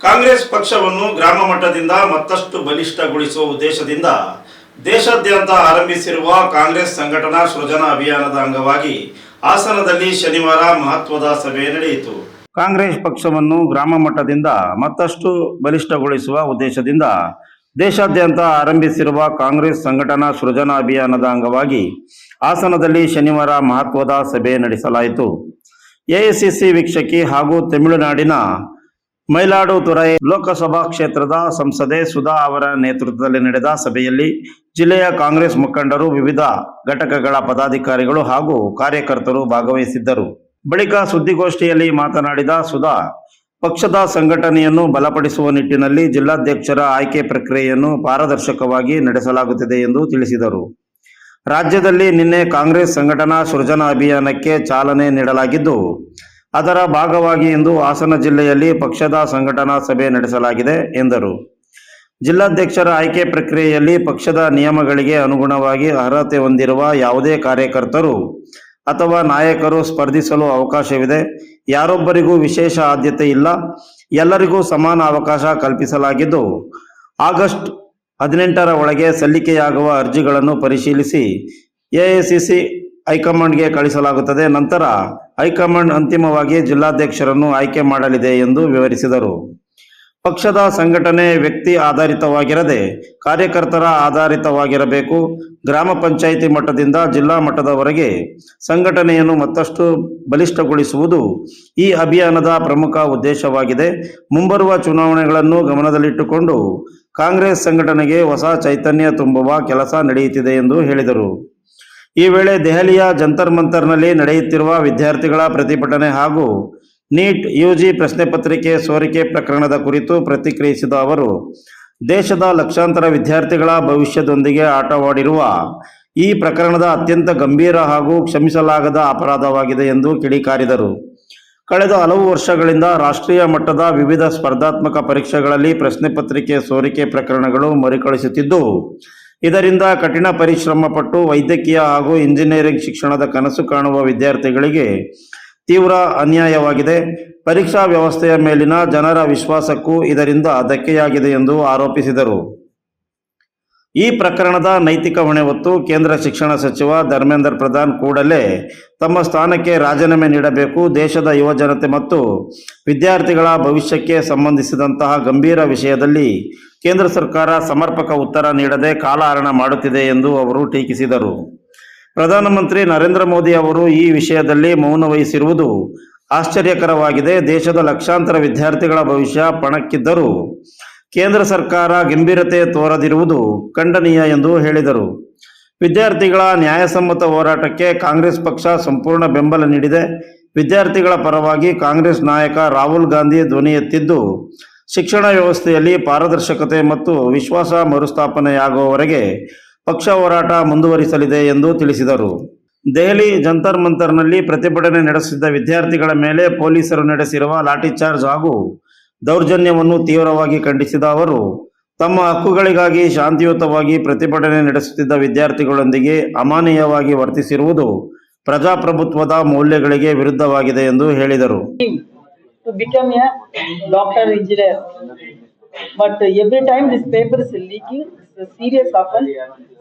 ಕಾಂಗ್ರೆಸ್ ಪಕ್ಷವನ್ನು ಗ್ರಾಮ ಮಟ್ಟದಿಂದ ಮತ್ತಷ್ಟು ಬಲಿಷ್ಠಗೊಳಿಸುವ ಉದ್ದೇಶದಿಂದ ದೇಶಾದ್ಯಂತ ಆರಂಭಿಸಿರುವ ಕಾಂಗ್ರೆಸ್ ಸಂಘಟನಾ ಸೃಜನಾ ಅಭಿಯಾನದ ಅಂಗವಾಗಿ ಹಾಸನದಲ್ಲಿ ಶನಿವಾರ ಮಹತ್ವದ ಸಭೆ ನಡೆಯಿತು. ಕಾಂಗ್ರೆಸ್ ಪಕ್ಷವನ್ನು ಗ್ರಾಮ ಮಟ್ಟದಿಂದ ಮತ್ತಷ್ಟು ಬಲಿಷ್ಠಗೊಳಿಸುವ ಉದ್ದೇಶದಿಂದ ದೇಶಾದ್ಯಂತ ಆರಂಭಿಸಿರುವ ಕಾಂಗ್ರೆಸ್ ಸಂಘಟನಾ ಸೃಜನಾ ಅಭಿಯಾನದ ಅಂಗವಾಗಿ ಹಾಸನದಲ್ಲಿ ಶನಿವಾರ ಮಹತ್ವದ ಸಭೆ ನಡೆಸಲಾಯಿತು. ಎಐಸಿಸಿ ವೀಕ್ಷಕಿ ಹಾಗೂ ತಮಿಳುನಾಡಿನ ಮಯಿಲಾಡುತುರೈ ಲೋಕಸಭಾ ಕ್ಷೇತ್ರದ ಸಂಸದೆ ಸುಧಾ ಅವರ ನೇತೃತ್ವದಲ್ಲಿ ನಡೆದ ಸಭೆಯಲ್ಲಿ ಜಿಲ್ಲೆಯ ಕಾಂಗ್ರೆಸ್ ಮುಖಂಡರು, ವಿವಿಧ ಘಟಕಗಳ ಪದಾಧಿಕಾರಿಗಳು ಹಾಗೂ ಕಾರ್ಯಕರ್ತರು ಭಾಗವಹಿಸಿದ್ದರು. ಬಳಿಕ ಸುದ್ದಿಗೋಷ್ಠಿಯಲ್ಲಿ ಮಾತನಾಡಿದ ಸುಧಾ, ಪಕ್ಷದ ಸಂಘಟನೆಯನ್ನು ಬಲಪಡಿಸುವ ನಿಟ್ಟಿನಲ್ಲಿ ಜಿಲ್ಲಾಧ್ಯಕ್ಷರ ಆಯ್ಕೆ ಪ್ರಕ್ರಿಯೆಯನ್ನು ಪಾರದರ್ಶಕವಾಗಿ ನಡೆಸಲಾಗುತ್ತಿದೆ ಎಂದು ತಿಳಿಸಿದರು. ರಾಜ್ಯದಲ್ಲಿ ನಿನ್ನೆ ಕಾಂಗ್ರೆಸ್ ಸಂಘಟನಾ ಸೃಜನಾ ಅಭಿಯಾನಕ್ಕೆ ಚಾಲನೆ ನೀಡಲಾಗಿದ್ದು, ಅದರ ಭಾಗವಾಗಿ ಇಂದು ಹಾಸನ ಜಿಲ್ಲೆಯಲ್ಲಿ ಪಕ್ಷದ ಸಂಘಟನಾ ಸಭೆ ನಡೆಸಲಾಗಿದೆ ಎಂದರು. ಜಿಲ್ಲಾಧ್ಯಕ್ಷರ ಆಯ್ಕೆ ಪ್ರಕ್ರಿಯೆಯಲ್ಲಿ ಪಕ್ಷದ ನಿಯಮಗಳಿಗೆ ಅನುಗುಣವಾಗಿ ಅರ್ಹತೆ ಹೊಂದಿರುವ ಯಾವುದೇ ಕಾರ್ಯಕರ್ತರು ಅಥವಾ ನಾಯಕರು ಸ್ಪರ್ಧಿಸಲು ಅವಕಾಶವಿದೆ. ಯಾರೊಬ್ಬರಿಗೂ ವಿಶೇಷ ಆದ್ಯತೆ ಇಲ್ಲ. ಎಲ್ಲರಿಗೂ ಸಮಾನ ಅವಕಾಶ ಕಲ್ಪಿಸಲಾಗಿದ್ದು, ಆಗಸ್ಟ್ 18ರ ಒಳಗೆ ಸಲ್ಲಿಕೆಯಾಗುವ ಅರ್ಜಿಗಳನ್ನು ಪರಿಶೀಲಿಸಿ ಎಐಸಿಸಿ ಹೈಕಮಾಂಡ್ಗೆ ಕಳಿಸಲಾಗುತ್ತದೆ. ನಂತರ ಹೈಕಮಾಂಡ್ ಅಂತಿಮವಾಗಿ ಜಿಲ್ಲಾಧ್ಯಕ್ಷರನ್ನು ಆಯ್ಕೆ ಮಾಡಲಿದೆ ಎಂದು ವಿವರಿಸಿದರು. ಪಕ್ಷದ ಸಂಘಟನೆ ವ್ಯಕ್ತಿ ಆಧಾರಿತವಾಗಿರದೆ ಕಾರ್ಯಕರ್ತರ ಆಧಾರಿತವಾಗಿರಬೇಕು. ಗ್ರಾಮ ಪಂಚಾಯಿತಿ ಮಟ್ಟದಿಂದ ಜಿಲ್ಲಾ ಮಟ್ಟದವರೆಗೆ ಸಂಘಟನೆಯನ್ನು ಮತ್ತಷ್ಟು ಬಲಿಷ್ಠಗೊಳಿಸುವುದು ಈ ಅಭಿಯಾನದ ಪ್ರಮುಖ ಉದ್ದೇಶವಾಗಿದೆ. ಮುಂಬರುವ ಚುನಾವಣೆಗಳನ್ನು ಗಮನದಲ್ಲಿಟ್ಟುಕೊಂಡು ಕಾಂಗ್ರೆಸ್ ಸಂಘಟನೆಗೆ ಹೊಸ ಚೈತನ್ಯ ತುಂಬುವ ಕೆಲಸ ನಡೆಯುತ್ತಿದೆ ಎಂದು ಹೇಳಿದರು. ಈ ವೇಳೆ ದೆಹಲಿಯ ಜಂತರ್ ಮಂತರ್ನಲ್ಲಿ ನಡೆಯುತ್ತಿರುವ ವಿದ್ಯಾರ್ಥಿಗಳ ಪ್ರತಿಭಟನೆ ಹಾಗೂ ನೀಟ್ ಯುಜಿ ಪ್ರಶ್ನೆ ಪತ್ರಿಕೆ ಸೋರಿಕೆ ಪ್ರಕರಣದ ಕುರಿತು ಪ್ರತಿಕ್ರಿಯಿಸಿದ ಅವರು, ದೇಶದ ಲಕ್ಷಾಂತರ ವಿದ್ಯಾರ್ಥಿಗಳ ಭವಿಷ್ಯದೊಂದಿಗೆ ಆಟವಾಡಿರುವ ಈ ಪ್ರಕರಣದ ಅತ್ಯಂತ ಗಂಭೀರ ಹಾಗೂ ಕ್ಷಮಿಸಲಾಗದ ಅಪರಾಧವಾಗಿದೆ ಎಂದು ಕಿಡಿಕಾರಿದರು. ಕಳೆದ ಹಲವು ವರ್ಷಗಳಿಂದ ರಾಷ್ಟ್ರೀಯ ಮಟ್ಟದ ವಿವಿಧ ಸ್ಪರ್ಧಾತ್ಮಕ ಪರೀಕ್ಷೆಗಳಲ್ಲಿ ಪ್ರಶ್ನೆ ಪತ್ರಿಕೆ ಸೋರಿಕೆ ಪ್ರಕರಣಗಳು ಮರುಕಳಿಸುತ್ತಿದ್ದು, ಇದರಿಂದ ಕಠಿಣ ಪರಿಶ್ರಮ ಪಟ್ಟು ವೈದ್ಯಕೀಯ ಹಾಗೂ ಇಂಜಿನಿಯರಿಂಗ್ ಶಿಕ್ಷಣದ ಕನಸು ಕಾಣುವ ವಿದ್ಯಾರ್ಥಿಗಳಿಗೆ ತೀವ್ರ ಅನ್ಯಾಯವಾಗಿದೆ. ಪರೀಕ್ಷಾ ವ್ಯವಸ್ಥೆಯ ಮೇಲಿನ ಜನರ ವಿಶ್ವಾಸಕ್ಕೂ ಇದರಿಂದ ಧಕ್ಕೆಯಾಗಿದೆ ಎಂದು ಆರೋಪಿಸಿದರು. ಈ ಪ್ರಕರಣದ ನೈತಿಕ ಹೊಣೆ ಹೊತ್ತು ಕೇಂದ್ರ ಶಿಕ್ಷಣ ಸಚಿವ ಧರ್ಮೇಂದ್ರ ಪ್ರಧಾನ್ ಕೂಡಲೇ ತಮ್ಮ ಸ್ಥಾನಕ್ಕೆ ರಾಜೀನಾಮೆ ನೀಡಬೇಕು. ದೇಶದ ಯುವಜನತೆ ಮತ್ತು ವಿದ್ಯಾರ್ಥಿಗಳ ಭವಿಷ್ಯಕ್ಕೆ ಸಂಬಂಧಿಸಿದಂತಹ ಗಂಭೀರ ವಿಷಯದಲ್ಲಿ ಕೇಂದ್ರ ಸರ್ಕಾರ ಸಮರ್ಪಕ ಉತ್ತರ ನೀಡದೆ ಕಾಲಹರಣ ಮಾಡುತ್ತಿದೆ ಎಂದು ಅವರು ಟೀಕಿಸಿದರು. ಪ್ರಧಾನಮಂತ್ರಿ ನರೇಂದ್ರ ಮೋದಿ ಅವರು ಈ ವಿಷಯದಲ್ಲಿ ಮೌನ ವಹಿಸಿರುವುದು ಆಶ್ಚರ್ಯಕರವಾಗಿದೆ. ದೇಶದ ಲಕ್ಷಾಂತರ ವಿದ್ಯಾರ್ಥಿಗಳ ಭವಿಷ್ಯ ಪಣಕ್ಕಿದ್ದರೂ ಕೇಂದ್ರ ಸರ್ಕಾರ ಗಂಭೀರತೆ ತೋರದಿರುವುದು ಖಂಡನೀಯ ಎಂದು ಹೇಳಿದರು. ವಿದ್ಯಾರ್ಥಿಗಳ ನ್ಯಾಯಸಮ್ಮತ ಹೋರಾಟಕ್ಕೆ ಕಾಂಗ್ರೆಸ್ ಪಕ್ಷ ಸಂಪೂರ್ಣ ಬೆಂಬಲ ನೀಡಿದೆ. ವಿದ್ಯಾರ್ಥಿಗಳ ಪರವಾಗಿ ಕಾಂಗ್ರೆಸ್ ನಾಯಕ ರಾಹುಲ್ ಗಾಂಧಿ ಧ್ವನಿ ಎತ್ತಿದ್ದು, ಶಿಕ್ಷಣ ವ್ಯವಸ್ಥೆಯಲ್ಲಿ ಪಾರದರ್ಶಕತೆ ಮತ್ತು ವಿಶ್ವಾಸ ಮರುಸ್ಥಾಪನೆಯಾಗುವವರೆಗೆ ಪಕ್ಷ ಹೋರಾಟ ಮುಂದುವರಿಸಲಿದೆ ಎಂದು ತಿಳಿಸಿದರು. ದೆಹಲಿ ಜಂತರ್ ಮಂತರ್ನಲ್ಲಿ ಪ್ರತಿಭಟನೆ ನಡೆಸಿದ್ದ ವಿದ್ಯಾರ್ಥಿಗಳ ಮೇಲೆ ಪೊಲೀಸರು ನಡೆಸಿರುವ ಲಾಠಿಚಾರ್ಜ್ ಹಾಗೂ ದೌರ್ಜನ್ಯವನ್ನು ತೀವ್ರವಾಗಿ ಖಂಡಿಸಿದ ಅವರು, ತಮ್ಮ ಹಕ್ಕುಗಳಿಗಾಗಿ ಶಾಂತಿಯುತವಾಗಿ ಪ್ರತಿಭಟನೆ ನಡೆಸುತ್ತಿದ್ದ ವಿದ್ಯಾರ್ಥಿಗಳೊಂದಿಗೆ ಅಮಾನವೀಯವಾಗಿ ವರ್ತಿಸಿರುವುದು ಪ್ರಜಾಪ್ರಭುತ್ವದ ಮೌಲ್ಯಗಳಿಗೆ ವಿರುದ್ಧವಾಗಿದೆ ಎಂದು ಹೇಳಿದರು. To become a doctor, engineer, but every time this paper is leaking, it's a serious offense.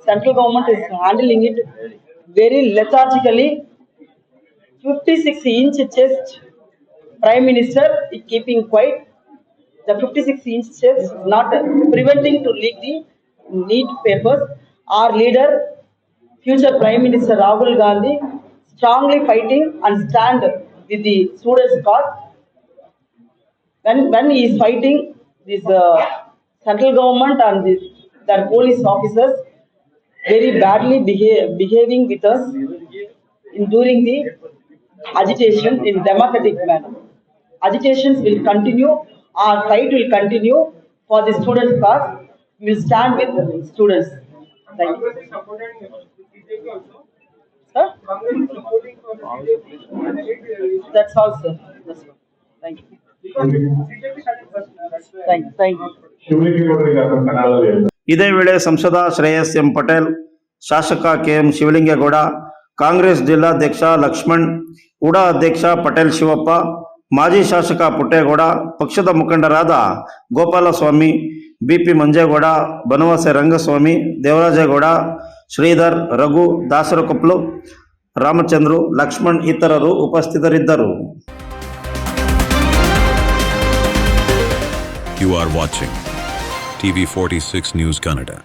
Central government is handling it very lethargically. 56-inch chest, Prime Minister is keeping quiet. The 56-inch chest is not preventing to leak the NEET papers. Our leader, future Prime Minister Rahul Gandhi, strongly fighting and stand with the students' cause. When he is fighting this central government and their police officers very badly behaving with us during the agitation in democratic manner. Agitations will continue. Our fight will continue for the students' cause. We will stand with the students. Thank you. Sir? That's all, sir. That's all. Thank you. Thank you. ಇದೇ ವೇಳೆ ಸಂಸದ Shreyas M Patel, ಶಾಸಕ KM Shivalingegowda, Congress ಜಿಲ್ಲಾಧ್ಯಕ್ಷ ಲಕ್ಷ್ಮಣ್, ಉಡಾ ಅಧ್ಯಕ್ಷ ಪಟೇಲ್ ಶಿವಪ್ಪ, ಮಾಜಿ ಶಾಸಕ ಪುಟ್ಟೇಗೌಡ, ಪಕ್ಷದ ಮುಖಂಡರಾದ ಗೋಪಾಲಸ್ವಾಮಿ, ಬಿಪಿ ಮಂಜೇಗೌಡ, ಬನವಾಸೆ ರಂಗಸ್ವಾಮಿ, ದೇವರಾಜೇಗೌಡ, ಶ್ರೀಧರ್, ರಘು, ದಾಸರಕೊಪ್ಲು, ರಾಮಚಂದ್ರು, ಲಕ್ಷ್ಮಣ್ ಇತರರು ಉಪಸ್ಥಿತರಿದ್ದರು. You are watching TV 46 News Kannada.